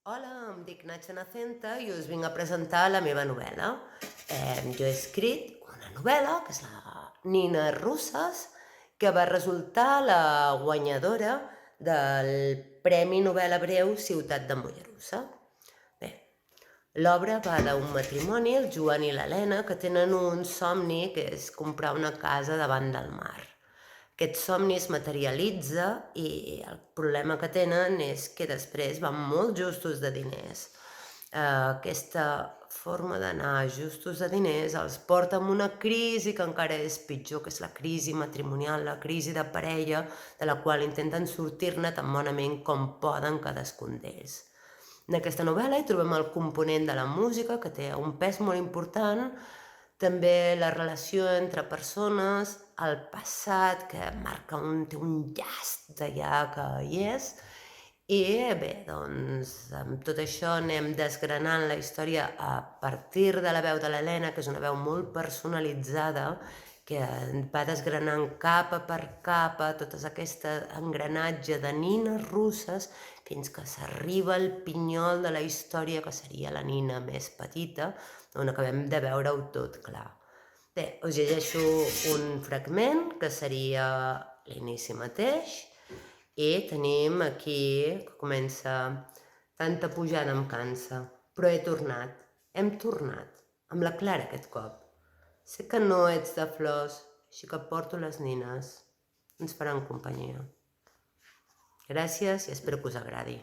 Hola, em dic Natxa Nacenta i us vinc a presentar la meva novel·la. Jo he escrit una novel·la, que és la Nines Russes, que va resultar la guanyadora del Premi Novel·la Breu Ciutat de Mollerussa. Bé, l'obra va d'un matrimoni, el Joan i l'Helena, que tenen un somni que és comprar una casa davant del mar. Aquest somni es materialitza i el problema que tenen és que després van molt justos de diners. Aquesta forma d'anar justos de diners els porta a una crisi que encara és pitjor, que és la crisi matrimonial, la crisi de parella, de la qual intenten sortir-ne tan bonament com poden cadascun d'ells. En aquesta novel·la hi trobem el component de la música, que té un pes molt important, també la relació entre persones, el passat, que té un llast d'allà que hi és, i bé, doncs amb tot això anem desgranant la història a partir de la veu de l'Helena, que és una veu molt personalitzada, que va desgranant capa per capa tot aquest engranatge de nines russes fins que s'arriba al pinyol de la història, que seria la nina més petita, on acabem de veure-ho tot clar. Bé, us llegeixo un fragment, que seria l'inici mateix, i tenim aquí que comença: tanta pujada em cansa, però he tornat, hem tornat, amb la Clara aquest cop. Sé que no ets de flors, així que porto les nines. Ens faran companyia. Gràcies i espero que us agradi.